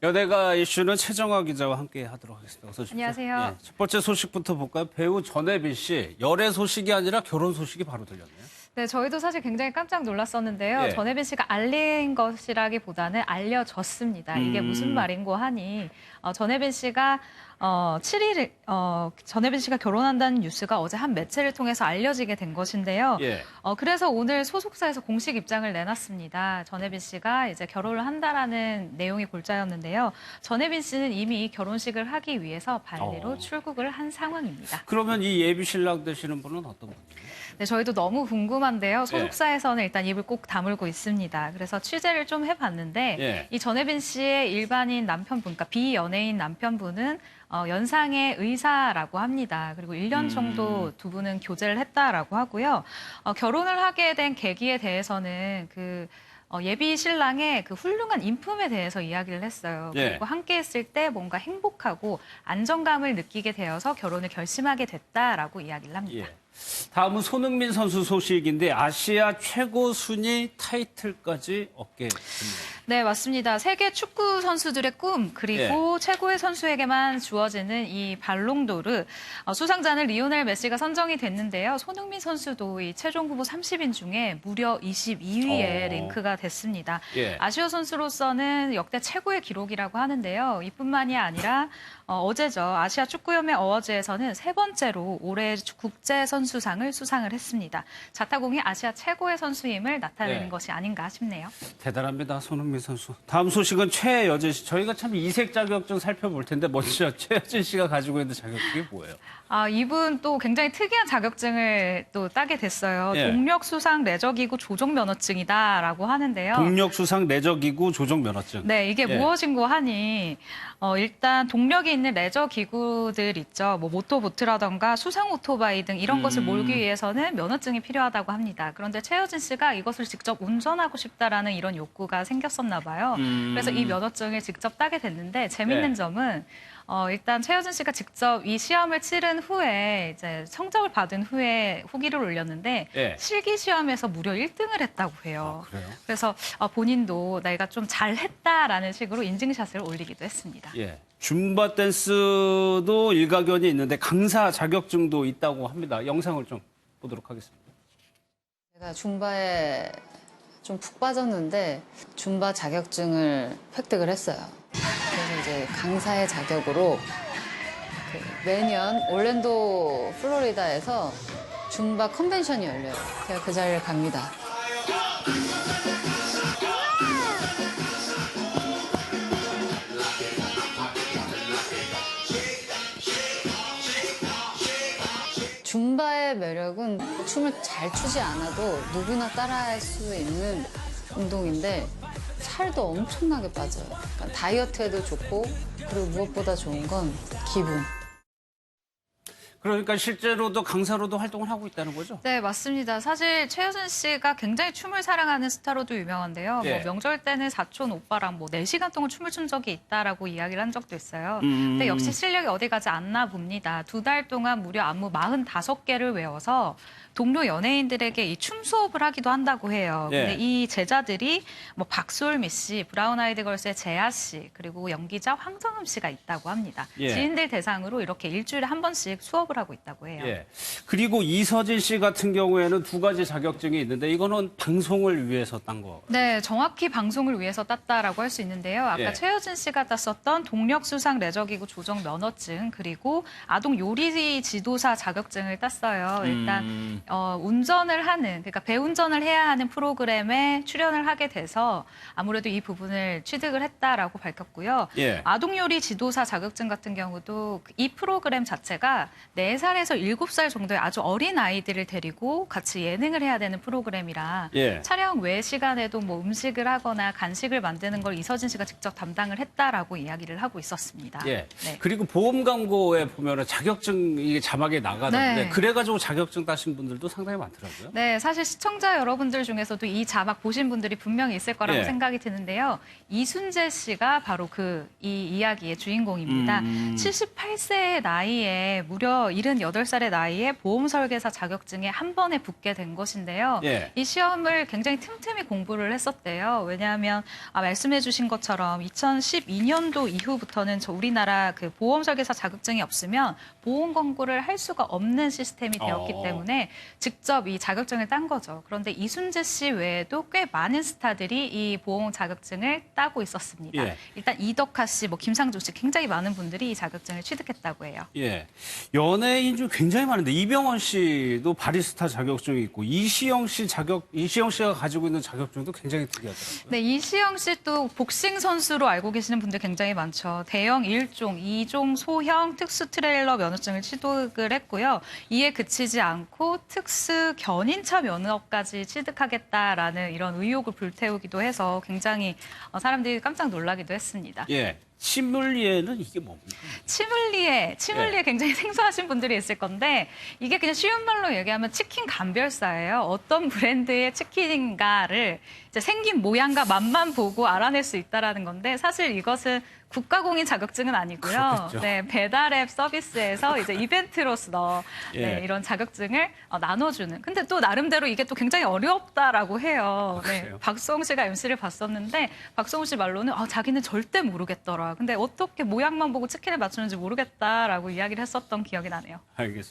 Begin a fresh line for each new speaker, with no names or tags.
연예가 이슈는 최정화 기자와 함께 하도록 하겠습니다. 어서 오십시오.
안녕하세요.
첫 번째 소식부터 볼까요? 배우 전혜빈 씨, 열애 소식이 아니라 결혼 소식이 바로 들렸네요.
네, 저희도 사실 굉장히 깜짝 놀랐었는데요.
예.
전혜빈 씨가 알린 것이라기보다는 알려졌습니다. 이게 무슨 말인고 하니 전혜빈 씨가 7일 전혜빈 씨가 결혼한다는 뉴스가 어제 한 매체를 통해서 알려지게 된 것인데요.
예.
그래서 오늘 소속사에서 공식 입장을 내놨습니다. 전혜빈 씨가 이제 결혼을 한다라는 내용이 골자였는데요. 전혜빈 씨는 이미 결혼식을 하기 위해서 발리로 출국을 한 상황입니다.
그러면 이 예비 신랑 되시는 분은 어떤 분이에요?
네, 저희도 너무 궁금한데요. 소속사에서는 일단 입을 꼭 다물고 있습니다. 그래서 취재를 좀 해봤는데 이 전혜빈 씨의 일반인 남편분, 그러니까 비연예인 남편분은 연상의 의사라고 합니다. 그리고 1년 정도 두 분은 교제를 했다라고 하고요. 결혼을 하게 된 계기에 대해서는 예비 신랑의 그 훌륭한 인품에 대해서 이야기를 했어요. 그리고 함께 했을 때 뭔가 행복하고 안정감을 느끼게 되어서 결혼을 결심하게 됐다라고 이야기를 합니다.
다음은 손흥민 선수 소식인데 아시아 최고 순위 타이틀까지 얻게 됐네요.
네, 맞습니다. 세계 축구 선수들의 꿈, 그리고 최고의 선수에게만 주어지는 이 발롱도르. 수상자는 리오넬 메시가 선정이 됐는데요. 손흥민 선수도 이 최종 후보 30인 중에 무려 22위에 랭크가 됐습니다. 아시아 선수로서는 역대 최고의 기록이라고 하는데요. 이뿐만이 아니라 어제죠. 아시아 축구연맹 어워즈에서는 세 번째로 올해 국제 선수상을 수상을 했습니다. 자타공이 아시아 최고의 선수임을 나타내는 것이 아닌가 싶네요.
대단합니다, 손흥민 선수. 다음 소식은 최여진 씨. 저희가 참 이색 자격증 살펴볼 텐데 먼저 최여진 씨가 가지고 있는 자격증이 뭐예요?
이분 또 굉장히 특이한 자격증을 또 따게 됐어요. 동력수상 레저기구 조종면허증이다라고 하는데요.
동력수상 레저기구 조종면허증.
네, 이게 무엇인고 하니 일단 동력이 있는 레저 기구들 있죠. 뭐 모터보트라던가 수상 오토바이 등 이런 것을 몰기 위해서는 면허증이 필요하다고 합니다. 그런데 최여진 씨가 이것을 직접 운전하고 싶다라는 이런 욕구가 생겼었나 봐요. 그래서 이 면허증을 직접 따게 됐는데 재밌는 점은 일단 최여진 씨가 직접 이 시험을 치른 후에 이제 성적을 받은 후에 후기를 올렸는데 실기 시험에서 무려 1등을 했다고 해요.
그래요?
그래서 본인도 내가 좀 잘했다라는 식으로 인증샷을 올리기도 했습니다.
줌바 댄스도 일가견이 있는데 강사 자격증도 있다고 합니다. 영상을 좀 보도록 하겠습니다.
제가 줌바에 좀 푹 빠졌는데 줌바 자격증을 획득을 했어요. 그래서 이제 강사의 자격으로 매년 올랜도 플로리다에서 줌바 컨벤션이 열려요. 제가 그 자리를 갑니다. 줌바의 매력은 춤을 잘 추지 않아도 누구나 따라할 수 있는 운동인데 살도 엄청나게 빠져요. 그러니까 다이어트에도 좋고 그리고 무엇보다 좋은 건 기분.
그러니까 실제로도 강사로도 활동을 하고 있다는 거죠?
네, 맞습니다. 사실 최여진 씨가 굉장히 춤을 사랑하는 스타로도 유명한데요. 뭐 명절 때는 사촌 오빠랑 뭐 4시간 동안 춤을 춘 적이 있다라고 이야기를 한 적도 있어요. 근데 역시 실력이 어디 가지 않나 봅니다. 2달 동안 무려 안무 45개를 외워서 동료 연예인들에게 이 춤 수업을 하기도 한다고 해요. 근데 이 제자들이 뭐 박솔미 씨, 브라운 아이드 걸스의 재하 씨, 그리고 연기자 황정음 씨가 있다고 합니다. 지인들 대상으로 이렇게 일주일에 한 번씩 수업을 하고 있다고 해요.
그리고 이서진 씨 같은 경우에는 2가지 자격증이 있는데 이거는 방송을 위해서 딴 거.
네, 정확히 방송을 위해서 땄다라고 할 수 있는데요. 아까 최여진 씨가 땄었던 동력수상 레저기구 조정 면허증 그리고 아동 요리 지도사 자격증을 땄어요. 일단 운전을 하는, 그러니까 배운전을 해야 하는 프로그램에 출연을 하게 돼서 아무래도 이 부분을 취득을 했다라고 밝혔고요. 아동 요리 지도사 자격증 같은 경우도 이 프로그램 자체가 4살에서 7살 정도의 아주 어린 아이들을 데리고 같이 예능을 해야 되는 프로그램이라 촬영 외 시간에도 뭐 음식을 하거나 간식을 만드는 걸 이서진 씨가 직접 담당을 했다라고 이야기를 하고 있었습니다.
그리고 보험 광고에 보면은 자격증 이게 자막에 나가는데 그래가지고 자격증 따신 분들도 상당히 많더라고요.
네, 사실 시청자 여러분들 중에서도 이 자막 보신 분들이 분명히 있을 거라고 생각이 드는데요. 이순재 씨가 바로 이 이야기의 주인공입니다. 78세의 나이에 무려 78살의 나이에 보험 설계사 자격증에 한 번에 붙게 된 것인데요.
예.
이 시험을 굉장히 틈틈이 공부를 했었대요. 왜냐하면 말씀해 주신 것처럼 2012년도 이후부터는 우리나라 그 보험 설계사 자격증이 없으면 보험 광고를 할 수가 없는 시스템이 되었기 때문에 직접 이 자격증을 딴 거죠. 그런데 이순재 씨 외에도 꽤 많은 스타들이 이 보험 자격증을 따고 있었습니다.
예.
일단 이덕화 씨, 김상중 씨 굉장히 많은 분들이 이 자격증을 취득했다고 해요.
예. 연예인 중 굉장히 많은데 이병헌 씨도 바리스타 자격증이 있고 이시영 씨가 가지고 있는 자격증도 굉장히 특이하더라고요.
네, 이시영 씨 또 복싱 선수로 알고 계시는 분들 굉장히 많죠. 대형 1종, 2종 소형 특수 트레일러 면허증을 취득을 했고요. 이에 그치지 않고 특수 견인차 면허까지 취득하겠다라는 이런 의혹을 불태우기도 해서 굉장히 사람들이 깜짝 놀라기도 했습니다.
예. 치물리에는 이게 뭡니까?
치물리에
예.
굉장히 생소하신 분들이 있을 건데 이게 그냥 쉬운 말로 얘기하면 치킨 감별사예요. 어떤 브랜드의 치킨인가를 이제 생긴 모양과 맛만 보고 알아낼 수 있다라는 건데 사실 이것은 국가공인 자격증은 아니고요.
그렇겠죠.
네, 배달앱 서비스에서 이제 이벤트로서
예.
네, 이런 자격증을 나눠주는. 근데 또 나름대로 이게 또 굉장히 어렵다라고 해요. 네,
그래요?
박수홍 씨가 MC를 봤었는데 박수홍 씨 말로는 자기는 절대 모르겠더라. 근데 어떻게 모양만 보고 치킨을 맞추는지 모르겠다라고 이야기를 했었던 기억이 나네요.
알겠습니다.